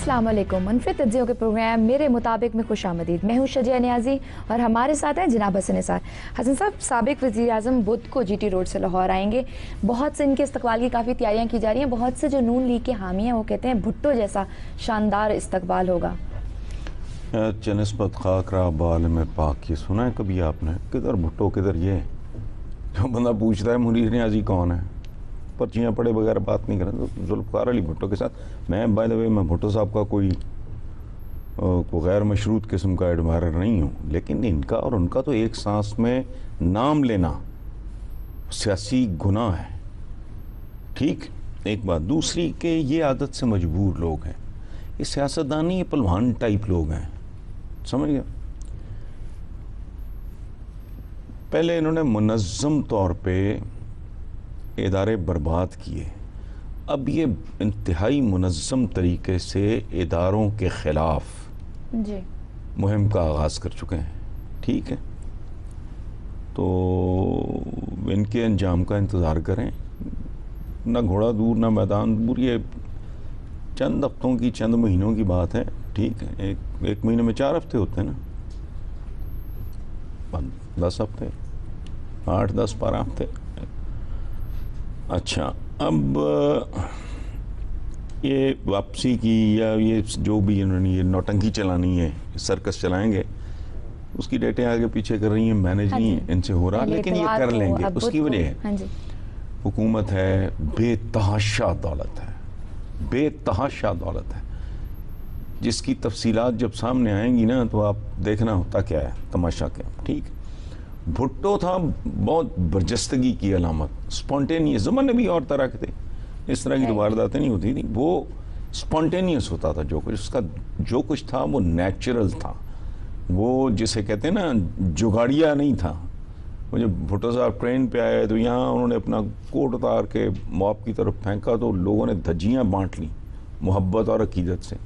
अस्सलाम वालेकुम। मुनफरिद तज्ज़ियों के प्रोग्राम मेरे मुताबिक में खुशामदीद। मैं हूँ शजिया नियाज़ी और हमारे साथ हैं जनाब हसन निसार। हसन साहब, साबिक वज़ीर आज़म बुध को GT रोड से लाहौर आएंगे। बहुत से इनके इस्तकबाल की काफ़ी तैयारियाँ की जा रही हैं। बहुत से जो नून लीग के हामी हैं वो कहते हैं भुट्टो जैसा शानदार इस्तकबाल होगा। चनस्बत खाकरा बाल में पाक, ये सुना है कभी आपने? किधर भुट्टो किधर ये? जो बंदा पूछता है मुनीर नियाज़ी कौन है, पर्चियाँ पढ़े बगैर बात नहीं करें। तो जुल्फ़िकार अली भुट्टो के साथ मैं बाय द वे मैं भुट्टो साहब का कोई गैर मशरूत किस्म का एडमायर नहीं हूँ, लेकिन इनका और उनका तो एक सांस में नाम लेना सियासी गुनाह है। ठीक, एक बात। दूसरी के ये आदत से मजबूर लोग हैं, ये सियासतदानी, ये पहलवान टाइप लोग हैं, समझ गए? पहले इन्होंने मुनज़्ज़म तौर पे इदारे बर्बाद किए, अब ये इंतहाई मुनज़्ज़म तरीके से इदारों के ख़िलाफ़ जी मुहिम का आगाज़ कर चुके हैं। ठीक है, तो इनके अंजाम का इंतज़ार करें। ना घोड़ा दूर ना मैदान दूर, ये चंद हफ्तों की, चंद महीनों की बात है। ठीक है, एक महीने में 4 हफ्ते होते हैं ना, 10 हफ्ते, 8, 10, 12 हफ्ते। अच्छा, अब ये वापसी की या ये जो भी इन्होंने ये नौटंकी चलानी है, सर्कस चलाएंगे, उसकी डेटें आगे पीछे कर रही हैं, मैनेज नहीं है इनसे हो रहा, लेकिन ये कर लेंगे। उसकी वजह है हुकूमत है, बेतहाशा दौलत है, बेतहाशा दौलत है, जिसकी तफसीलात जब सामने आएंगी ना तो आप देखना होता क्या है, तमाशा क्या। ठीक, भुट्टो था बहुत बरजस्तगी की अलामत, स्पॉन्टेनियस। ज़माने भी और तरह के थे, इस तरह की तो वारदातें नहीं होती थी, वो स्पॉन्टेनियस होता था जो कुछ, उसका जो कुछ था वो नेचुरल था, वो जिसे कहते हैं ना जुगाड़िया नहीं था। वो जब भुट्टो साहब ट्रेन पे आए तो यहाँ उन्होंने अपना कोट उतार के मॉब की तरफ फेंका तो लोगों ने धज्जियाँ बांट ली मोहब्बत और अकीदत से।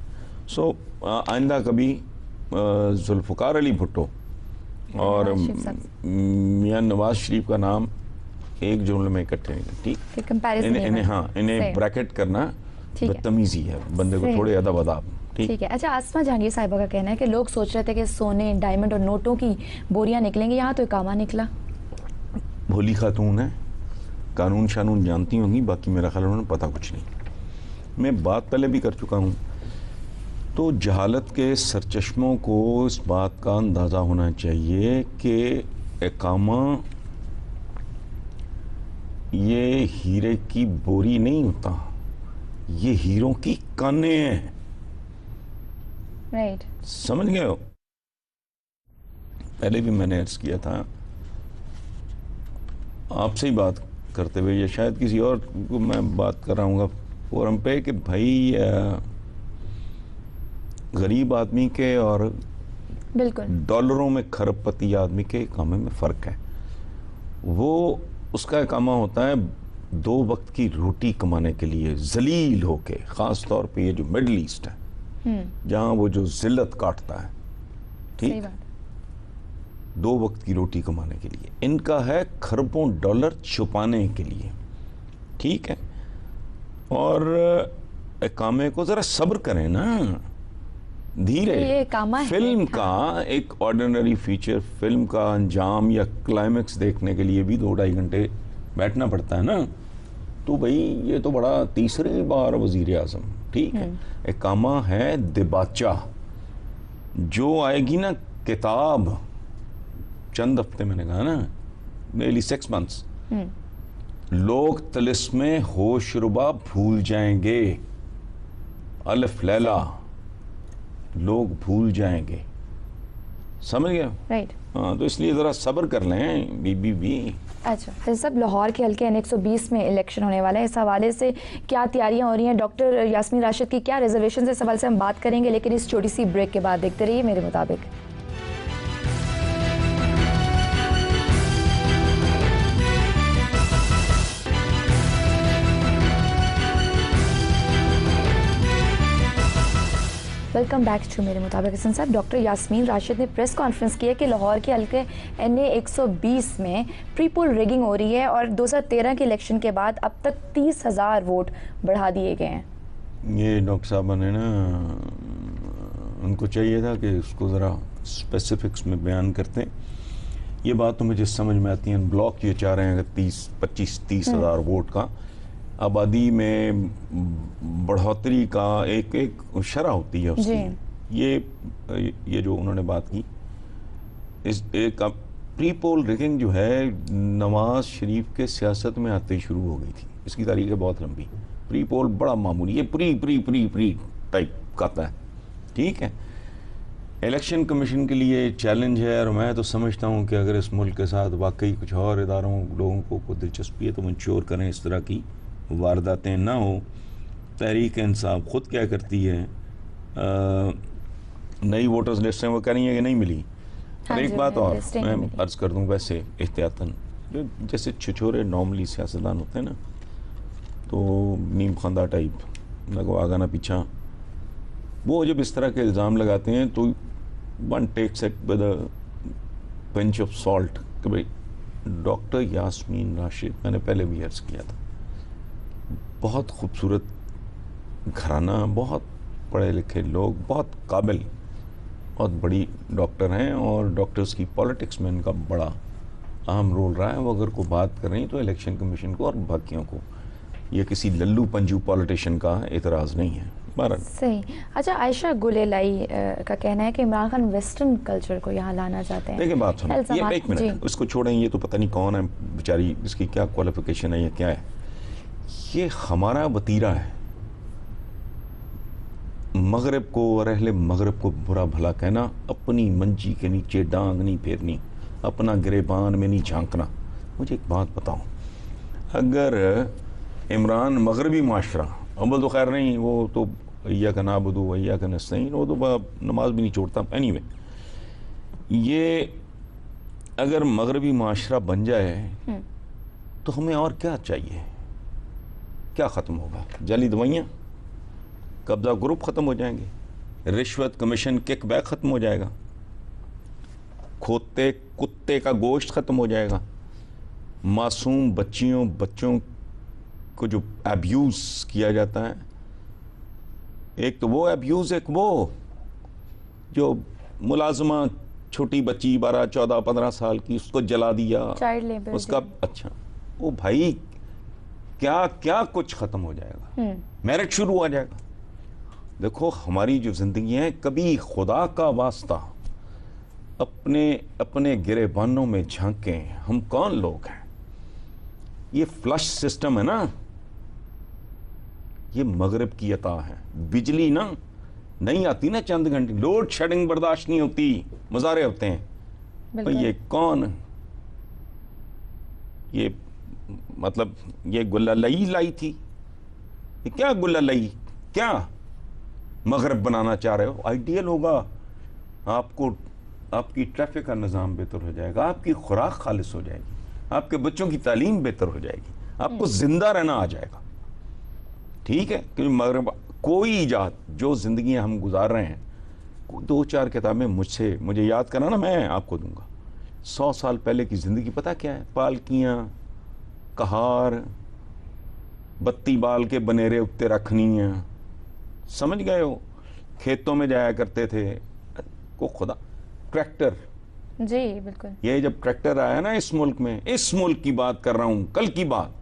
सो आइंदा कभी जुल्फ़िकार अली भुट्टो और मियां नवाज शरीफ का नाम एक जुमले में इकट्ठे नहीं। ठीक, इन्हें ब्रैकेट करना बदतमीजी है, बंदे को थोड़े अदब अदाब। ठीक है। अच्छा, आसमा जहांगीर साहिबा का कहना है कि लोग सोच रहे थे कि सोने, डायमंड और नोटों की बोरियां निकलेंगी, यहाँ तो इकामा निकला। भोली खातून है, कानून शानून जानती होंगी, बाकी मेरा ख्याल उन्होंने पता कुछ नहीं। मैं बात पहले भी कर चुका हूँ। तो जहालत के सरचश्मों को इस बात का अंदाज़ा होना चाहिए कि इकामा ये हीरे की बोरी नहीं होता, ये हीरों की कानें हैं। राइट, समझ गए हो? पहले भी मैंने अर्ज़ किया था आपसे ही बात करते हुए, या शायद किसी और को मैं बात कर रहा हूँ फोरम पे, कि भाई गरीब आदमी के और बिल्कुल डॉलरों में खरबपति आदमी के इकामे में फ़र्क है। वो उसका इकामा होता है 2 वक्त की रोटी कमाने के लिए, जलील होके, ख़ास तौर पे ये जो मिडल ईस्ट है जहाँ वो जो जिल्लत काटता है। ठीक, 2 वक्त की रोटी कमाने के लिए। इनका है खरबों डॉलर छुपाने के लिए। ठीक है, और इकामे को ज़रा सब्र करें ना, धीरे। फिल्म का एक ऑर्डिनरी फीचर फिल्म का अंजाम या क्लाइमेक्स देखने के लिए भी 2-2.5 घंटे बैठना पड़ता है ना। तो भाई ये तो बड़ा तीसरी बार वजीर आज़म। ठीक है, इकामा है दिबाचा, जो आएगी ना किताब चंद हफ्ते, मैंने कहा ना, नेली 6 months, लोग तिलिस्मे होशरुबा भूल जाएंगे, अलिफ लैला लोग भूल जाएंगे। समझ गए? राइट। हाँ, तो इसलिए ज़रा सब्र कर लें बीबी भी। अच्छा, तो सब लाहौर के हल्के N120 में इलेक्शन होने वाला है, इस हवाले से क्या तैयारियां हो रही हैं? डॉक्टर यास्मीन राशिद की क्या रिजर्वेशन है, इस सवाल से हम बात करेंगे, लेकिन इस छोटी सी ब्रेक के बाद देखते रहिए मेरे मुताबिक। वेलकम बैक टू मेरे मुताबिक। हसन साहब, डॉक्टर यास्मीन राशिद ने प्रेस कॉन्फ्रेंस की है कि लाहौर के हल्के NA 120 में प्री पोल रिगिंग हो रही है और 2013 के इलेक्शन के बाद अब तक 30,000 वोट बढ़ा दिए गए हैं। ये डॉक्टर साहब ने ना, उनको चाहिए था कि उसको ज़रा स्पेसिफिक्स में बयान करते। ये बात तो मुझे समझ में आती है। ब्लॉक ये चाह रहे हैं अगर 25-30 हज़ार वोट का आबादी में बढ़ोतरी का एक शरह होती है उसकी। ये जो उन्होंने बात की, इस एक प्री पोल रिगिंग जो है नवाज शरीफ के सियासत में आते ही शुरू हो गई थी। इसकी तारीख है बहुत लंबी। प्री पोल बड़ा मामूली, ये प्री टाइप का आता है, ठीक है। इलेक्शन कमीशन के लिए चैलेंज है, और मैं तो समझता हूँ कि अगर इस मुल्क के साथ वाकई कुछ और इदारों लोगों को दिलचस्पी है तो मंशूर करें इस तरह की वारदातें ना हो। तहरीक इंसाफ खुद क्या करती है, नई वोटर्स लिस्टें वो कह रही हैं कि नहीं मिली। और एक बात और मैं अर्ज़ कर दूँ वैसे एहतियातन, जैसे छिछोरे नॉर्मली सियासतदान होते हैं ना, तो नीम खानदा टाइप लगो आगा ना पीछा, वो जब इस तरह के इल्ज़ाम लगाते हैं तो one takes it with a pinch of salt कि भाई डॉक्टर यास्मीन राशिद, मैंने पहले भी अर्ज़ किया था, बहुत खूबसूरत घराना, बहुत पढ़े लिखे लोग, बहुत काबिल, बहुत बड़ी डॉक्टर हैं, और डॉक्टर्स की पॉलिटिक्स में इनका बड़ा अहम रोल रहा है। वो अगर कोई बात कर रही तो इलेक्शन कमीशन को और बाकियों को, ये किसी लल्लू पंजू पॉलिटिशियन का एतराज़ नहीं है। सही। अच्छा, आयशा गुलेलाई का कहना है कि इमरान खान वेस्टर्न कल्चर को यहाँ लाना चाहते हैं। देखिए बात सुनो, ये एक मिनट उसको छोड़ें, ये तो पता नहीं कौन है बेचारी, इसकी क्या क्वालिफिकेशन है या क्या है। ये हमारा वतीरा है, मगरब को और अहले मगरब को बुरा भला कहना, अपनी मंजी के नीचे डांग नहीं फेरनी, अपना गिरेबान में नहीं झांकना। मुझे एक बात बताओ, अगर इमरान मगरबी माशरा, अव्वल तो खैर नहीं, वो तो अय्या का नाबुदू अय्या का नस्तईन, वो तो नमाज भी नहीं छोड़ता। एनीवे, ये अगर मगरबी माशरा बन जाए तो हमें और क्या चाहिए? क्या ख़त्म होगा? जाली दवाइयाँ, कब्जा ग्रुप ख़त्म हो जाएंगे, रिश्वत कमीशन किक बैक ख़त्म हो जाएगा, खोते कुत्ते का गोश्त ख़त्म हो जाएगा, मासूम बच्चों को जो अब्यूज़ किया जाता है, एक तो वो अब्यूज़, एक वो जो मुलाजमा छोटी बच्ची 12, 14, 15 साल की, उसको जला दिया, चाइल्ड लेबर उसका, अच्छा वो भाई क्या क्या कुछ ख़त्म हो जाएगा, मेरिट शुरू हो जाएगा। देखो हमारी जो ज़िंदगी है, कभी खुदा का वास्ता अपने गिरेबानों में झांकें, हम कौन लोग हैं? ये फ्लश सिस्टम है ना, ये मगरिब की अता है। बिजली ना नहीं आती ना चंद घंटे, लोड शेडिंग बर्दाश्त नहीं होती, मुजारे होते हैं। तो ये कौन, ये मतलब ये गुल्लई लाई थी, ये क्या गुल्लई, क्या मगरब बनाना चाह रहे हो? आइडियल होगा आपको, आपकी ट्रैफिक का निज़ाम बेहतर हो जाएगा, आपकी खुराक खालिस हो जाएगी, आपके बच्चों की तालीम बेहतर हो जाएगी, आपको जिंदा रहना आ जाएगा, ठीक है। क्योंकि मगरब कोई इजाद जो ज़िंदगी हम गुजार रहे हैं, 2-4 किताबें मुझे याद कराना, मैं आपको दूंगा। 100 साल पहले की ज़िंदगी पता क्या है? पालकियाँ, कहार, बत्ती बाल के बनेरे उत्ते रखनियाँ, समझ गए हो? खेतों में जाया करते थे को खुदा, ट्रैक्टर, जी बिल्कुल। ये जब ट्रैक्टर आया ना इस मुल्क में, इस मुल्क की बात कर रहा हूँ, कल की बात,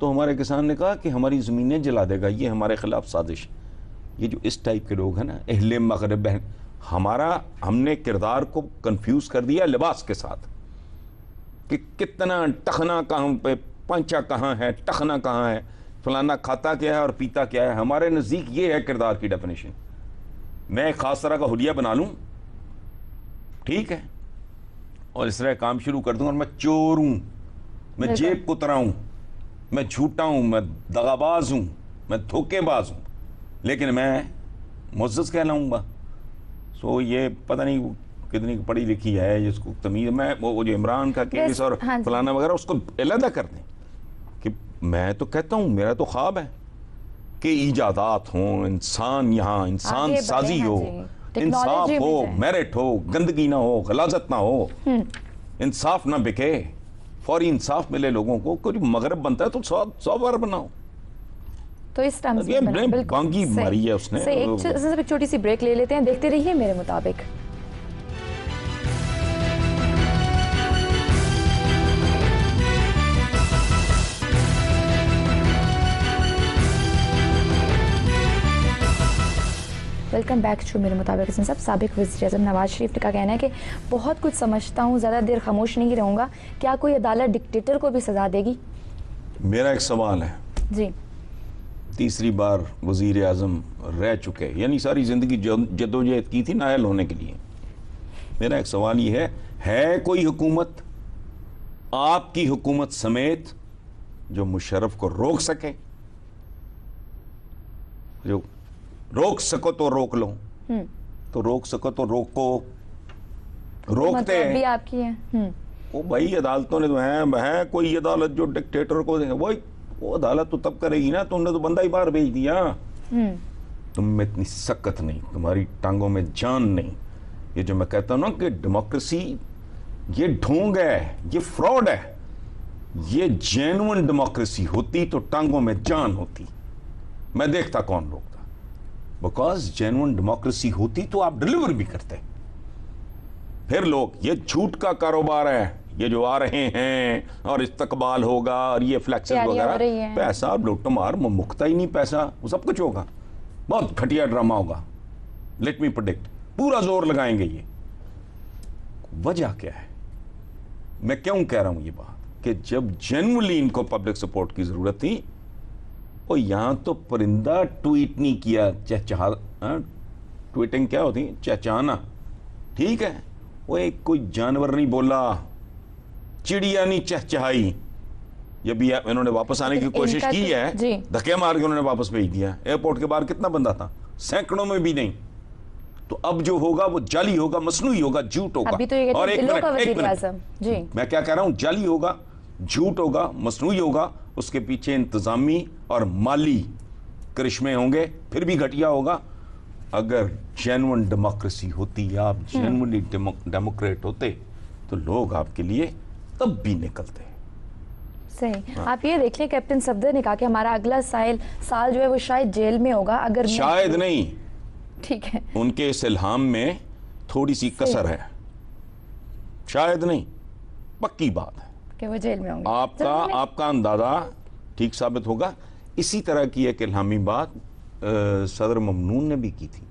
तो हमारे किसान ने कहा कि हमारी ज़मीनें जला देगा, ये हमारे खिलाफ साजिश। ये जो इस टाइप के लोग हैं ना, अहले मगरब, हमने किरदार को कंफ्यूज कर दिया लिबास के साथ, कि कितना टखना कहाँ पे, पंचा कहाँ है, टखना कहाँ है, फलाना खाता क्या है और पीता क्या है। हमारे नज़दीक ये है किरदार की डेफिनेशन। मैं एक ख़ास तरह का हुलिया बना लूँ, ठीक है, और इस तरह काम शुरू कर दूँ, और मैं चोर हूँ, मैं जेब कुतरा हूँ, मैं झूठा हूँ, मैं दगाबाज हूँ, मैं धोखेबाज हूँ, लेकिन मैं मुअज़्ज़ज़ कहलाऊँगा। सो ये पता नहीं कितनी पढ़ी लिखी है जिसको तमीज़, मैं वो जो इमरान का केस और फलाना वगैरह उसको अलग कर दें। कि मैं तो कहता हूँ, मेरा तो ख्वाब है कि ईजादात हों, इंसान यहाँ इंसान साजी हो, इंसाफ हो, मेरिट हो, गंदगी ना हो, गलाजत ना हो, इंसाफ ना बिके, फौरी इंसाफ मिले लोगों को। कुछ मगरब बनता है तो 100 बार बनाओ, तो इस टर्म्स में बांगी मारी है उसने। एक छोटी सी ब्रेक ले लेते हैं, देखते रहिए मेरे मुताबिक। वेलकम बैक टू मेरे मुताबिक। हसन साहब, साबिक वज़ीर-ए-आज़म नवाज शरीफ का कहना है कि बहुत कुछ समझता हूँ, ज़्यादा देर खामोश नहीं रहूँगा। क्या कोई अदालत डिक्टेटर को भी सज़ा देगी? मेरा एक सवाल है जी। तीसरी बार वज़ीर-ए-आज़म रह चुके, यानी सारी ज़िंदगी जद्दोजहद की थी नायल होने के लिए। मेरा एक सवाल ये है कोई हुकूमत आपकी हुकूमत समेत जो मुशर्रफ को रोक सके? जो रोक सको तो रोक लो, तो रोक सको तो रोको, रोकते हैं। भी आपकी है। वो भाई अदालतों ने तो है कोई अदालत जो डिक्टेटर को देंगे, वो अदालत तो तब करेगी ना, तुमने तो बंदा ही बाहर भेज दिया। तुम में इतनी सख्त नहीं, तुम्हारी टांगों में जान नहीं। ये जो मैं कहता हूं ना कि डेमोक्रेसी ये ढोंग है, ये फ्रॉड है। ये जेन्युइन डेमोक्रेसी होती तो टांगों में जान होती, मैं देखता कौन रोकता। बिकॉज जेन्युइन डेमोक्रेसी होती तो आप डिलीवर भी करते। फिर लोग ये झूठ का कारोबार है, ये जो आ रहे हैं और इस्तकबाल होगा और ये फ्लैक्सेस वगैरह, पैसा लुट मार मुकता ही नहीं, पैसा वो सब कुछ होगा, बहुत घटिया ड्रामा होगा। लेट मी प्रेडिक्ट, पूरा जोर लगाएंगे। ये वजह क्या है? मैं क्यों कह रहा हूं ये बात कि जब जेन्युइनली इनको पब्लिक सपोर्ट की जरूरत थी, और यहां तो परिंदा ट्वीट नहीं किया, चहचहा, ट्वीटिंग क्या होती है? चहचहाना, ठीक है। वो एक कोई जानवर नहीं बोला, चिड़िया नहीं चहचहाई। ये भी इन्होंने वापस आने की कोशिश की है, धक्के मार के उन्होंने वापस भेज दिया। एयरपोर्ट के बाहर कितना बंदा था? सैकड़ों में भी नहीं। तो अब जो होगा वो जाली होगा, मसनूई होगा, झूठ होगा। अभी तो ये और एक मिनट जी, मैं क्या कह रहा हूं? जाली होगा, झूठ होगा, मसनूई होगा, उसके पीछे इंतजामी और माली करिश्मे होंगे, फिर भी घटिया होगा। अगर जेन्युइन डेमोक्रेसी होती, आप जेन्युइनली डेमोक्रेट होते, तो लोग आपके लिए तब भी निकलते। सही। आप ये देख लें, कैप्टन सफदर ने कहा कि हमारा अगला साल जो है वो शायद जेल में होगा। अगर शायद नहीं, ठीक है, उनके इस इल्हाम में थोड़ी सी कसर है। शायद नहीं, पक्की बात है कि वो जेल में होंगे। आपका अंदाजा ठीक साबित होगा। इसी तरह की एक इल्हामी बात सदर ममनून ने भी की थी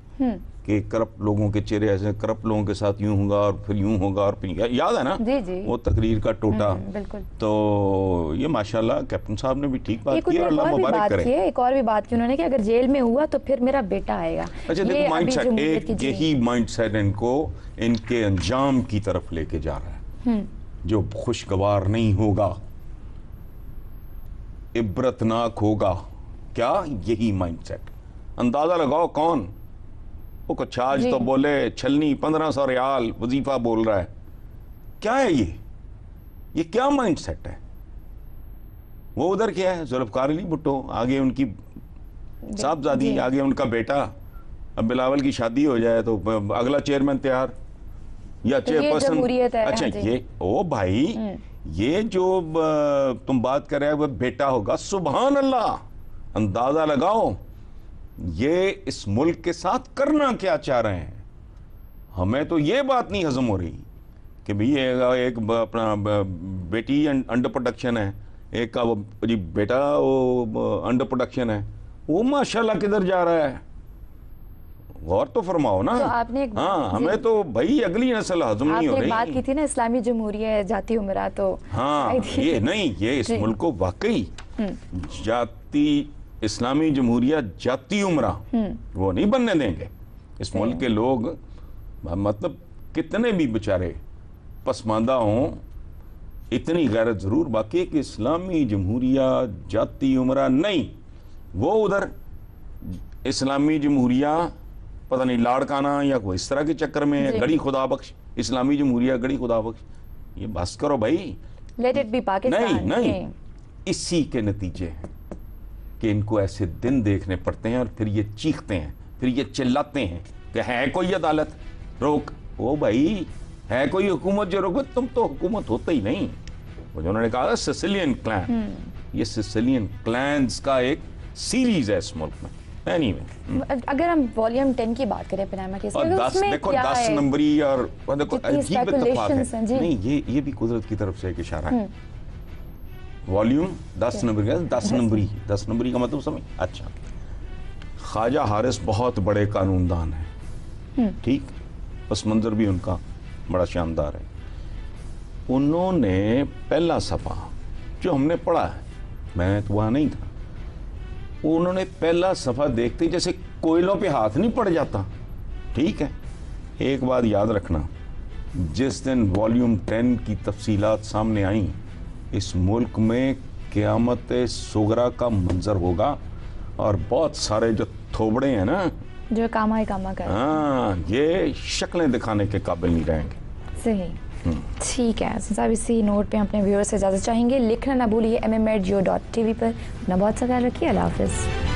कि करप्ट लोगों के चेहरे ऐसे, करप्ट लोगों के साथ यूं होगा और फिर यूं होगा और फिर, याद है ना? जी जी। वो तकरीर का टोटा। बिल्कुल। तो ये माशाल्लाह कैप्टन साहब ने भी ठीक बात की और अल्लाह मुबारक करे। एक और भी बात की उन्होंने कि अगर जेल में हुआ तो फिर मेरा बेटा आएगा। अच्छा देखो, माइंडसेट, एक यही माइंडसेट इनको इनके अंजाम की तरफ लेके जा रहा है जो खुशगवार नहीं होगा, इब्रतनाक होगा। क्या? यही माइंडसेट। अंदाजा लगाओ कौन वो कुछ आज तो बोले छलनी 1500 रियाल वजीफा बोल रहा है। क्या है ये क्या माइंडसेट है? वो उधर क्या है? जुल्फकार अली भुट्टो, आगे उनकी साहबजादी, आगे उनका बेटा। अब बिलावल की शादी हो जाए तो अगला चेयरमैन तैयार या चेयरपर्सन। अच्छा ये ओ भाई, ये जो तुम बात कर रहे हो वो बेटा होगा। सुभान अल्लाह, अंदाजा लगाओ ये इस मुल्क के साथ करना क्या चाह रहे हैं। हमें तो ये बात नहीं हजम हो रही कि भाई एक अपना बेटी अंडर प्रोडक्शन है, एक का जी बेटा वो अंडर प्रोडक्शन है, वो माशाल्लाह किधर जा रहा है? गौर तो फरमाओ ना। तो आपने हाँ, हमें तो भाई अगली नस्ल हजम नहीं हो रही। बात की थी ना इस्लामी जमहूरियत जाती उमरा, तो हाँ ये नहीं, ये इस मुल्क को वाकई जाती इस्लामी जमहूरियत जाती उमरा वो नहीं बनने देंगे। इस मुल्क के लोग मतलब कितने भी बेचारे पसमानदा हों, इतनी गैरत जरूर बाकी है कि इस्लामी जमहूरियत जाती उमरा नहीं। वो उधर इस्लामी जमहूरियत पता नहीं लाड़काना या कोई इस तरह के चक्कर में गड़ी खुदा बख्श, इस्लामी जमहूरियत गड़ी खुदा बख्श। ये बस करो भाई, लेट इट बी पाकिस्तान। नहीं, इसी के नतीजे कि इनको ऐसे दिन देखने पड़ते हैं और फिर ये चीखते हैं, फिर ये चिल्लाते हैं कि है कोई अदालत रोक। ओ भाई, है कोई हुकूमत जो रोके? तुम तो हुकूमत होते ही नहीं। वो जो उन्होंने कहा सिसिलियन क्लैन, ये सिसिलियन क्लैंस का एक सीरीज है इस मुल्क में। Anyway, अगर हम वॉल्यूम 10 की बात करें पनामा केस में, और 10 देखो 10 नंबरी और देखो अजीब इत्तेफाक है। नहीं ये भी कुदरत की तरफ से एक इशारा है। वॉल्यूम 10 नंबर का 10 नंबरी का मतलब समझ। अच्छा, ख्वाजा हारिस बहुत बड़े कानूनदान हैं, ठीक, बस मंजर भी उनका बड़ा शानदार है। उन्होंने पहला सफ़ा जो हमने पढ़ा है, मैं तो वहाँ नहीं था, उन्होंने पहला सफ़ा देखते जैसे कोयलों पे हाथ नहीं पड़ जाता, ठीक है। एक बात याद रखना, जिस दिन वॉल्यूम 10 की तफसीलात सामने आई, इस मुल्क में क़यामत सुगरा का मंजर होगा और बहुत सारे जो थोबड़े हैं ना, जो कामा कर, हाँ, ये शक्लें दिखाने के काबिल नहीं रहेंगे। सही, ठीक है साहब, इसी नोट पे हम अपने व्यूअर्स से इजाज़त चाहेंगे। लिखना ना भूलिए MM@geo.tv पर। अपना बहुत सा ख्याल रखिए। अल्लाह हाफ़िज़।